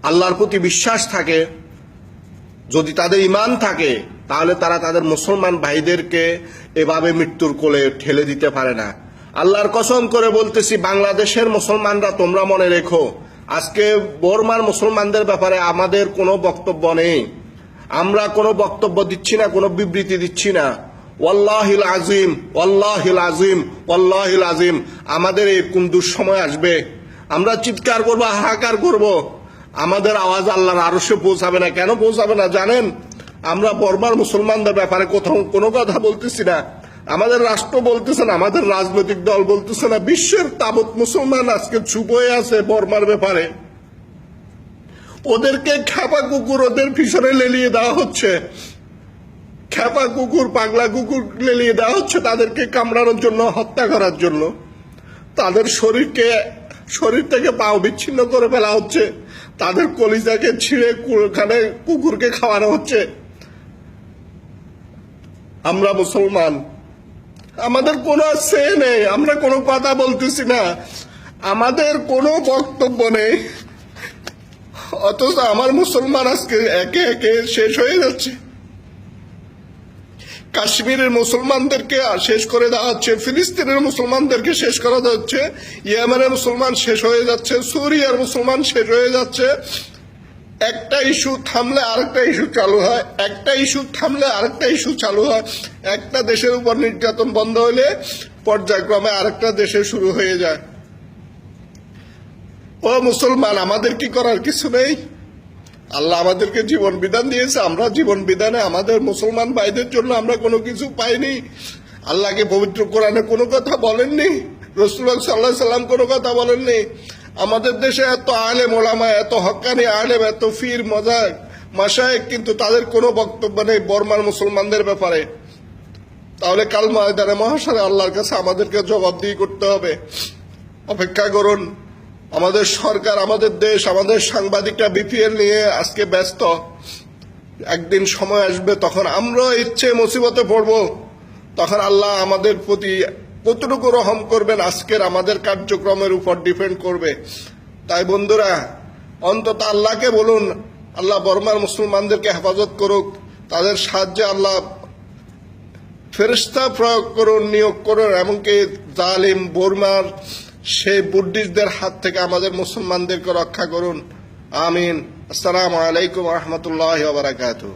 আল্লাহর প্রতি বিশ্বাস থাকে, যদি তাদের ঈমান থাকে, তাহলে তারা তাদের মুসলমান ভাইদেরকে এভাবে মৃত্যুর কোলে ঠেলে দিতে পারে না। আল্লাহর কসম করে বলতেছি, বাংলাদেশের মুসলমানরা তোমরা মনে রেখো, আজকে বর্মার মুসলমানদের ব্যাপারে আমাদের কোনো বক্তব্য নেই। আমরা কোনো বক্তব্য দিচ্ছি না, কোনো বিবৃতি দিচ্ছি না। ওয়াল্লাহিল আজিম, ওয়াল্লাহিল আজিম, ওয়াল্লাহিল আজিম, আমাদের এরকম দুঃসময় আসবে, আমরা চিৎকার করবো, হাহাকার করব, আমাদের আওয়াজ আল্লাহর আরশে পৌঁছাবে না। কেন পৌঁছাবে না জানেন? আমরা বর্মার মুসলমানদের ব্যাপারে কোথাও কোনো কথা বলতেছি না, আমাদের রাষ্ট্র বলতেছে না, আমাদের রাজনৈতিক দল বলতেছে না, বিশ্বের তাবৎ মুসলমান আজকে চুপ হয়ে আছে বর্মার ব্যাপারে। ওদেরকে খেপা কুকুর ওদের পিছনে লেলিয়ে দেওয়া হচ্ছে, খেপা কুকুর, পাগলা কুকুর লেলিয়ে দেওয়া হচ্ছে তাদেরকে কামড়ানোর জন্য, হত্যা করার জন্য। তাদের শরীর থেকে পাও বিচ্ছিন্ন করে ফেলা হচ্ছে, তাদের কলিজাকে ছিঁড়ে কুকুরকে খাওয়ানো হচ্ছে। আমরা মুসলমান, আমাদের কোনো সে নেই, আমরা কোনো কথা বলতেছি না, আমাদের কোনো বক্তব্য নেই, অথচ আমার মুসলমান আজকে একে একে শেষ হয়ে যাচ্ছে। কাশ্মীরের মুসলমানদেরকে শেষ করে দেওয়া হচ্ছে, ফিলিস্তিনের মুসলমানদেরকে শেষ করা হচ্ছে, ইয়েমেনের মুসলমান শেষ হয়ে যাচ্ছে, সিরিয়ার মুসলমান শেষ হয়ে যাচ্ছে। একটা ইস্যু থামলে আরেকটা ইস্যু চালু হয়, একটা ইস্যু থামলে আরেকটা ইস্যু চালু হয়। একটা দেশের উপর নির্যাতন বন্ধ হলে পর্যায়ক্রমে আরেকটা দেশে শুরু হয়ে যায়। ও মুসলমান, আমাদের কি করার কিছু নেই? আল্লাহ আমাদেরকে জীবন বিধান দিয়েছে, আমরা জীবন বিধানে আমাদের মুসলমান ভাইদের জন্য আমরা কোনো কিছু পাইনি। আল্লাহকে পবিত্র কোরআনে কোনো কথা বলেননি, রাসূলুল্লাহ সাল্লাল্লাহু আলাইহি সাল্লাম কোনো কথা বলেননি। আমাদের দেশে এত আলেম ওলামা, এত হক্কানি আলেম, এত ফির মাশায়েখ, কিন্তু তাদের কোনো বক্তব্য নেই বর্মার মুসলমানদের ব্যাপারে। তাহলে কাল ময়দানে মহাশরে আল্লাহর কাছে আমাদেরকে জবাবদিহি করতে হবে। অপেক্ষা করুন, আমাদের সরকার, আমাদের দেশ, আমাদের সাংবাদিকরা বিপিএল নিয়ে আজকে ব্যস্ত। একদিন সময় আসবে তখন আমরা ইচ্ছে মুসিবতে পড়ব, তখন আল্লাহ আমাদের প্রতি কতটুকু রহম করবেন আজকের আমাদের কার্যক্রমের উপর ডিপেন্ড করবে। তাই বন্ধুরা, অন্তত আল্লাহকে বলুন, আল্লাহ বর্মার মুসলমানদেরকে হেফাজত করুক, তাদের সাহায্যে আল্লাহ ফেরেশতা প্রয়োগ করুন, নিয়োগ করুন, এমনকি জালিম বর্মার সেই বুদ্ধিস্টদের হাত থেকে আমাদের মুসলমানদেরকে রক্ষা করুন। আমিন। আসসালামু আলাইকুম ওয়া রাহমাতুল্লাহি ওয়া বারাকাতুহু।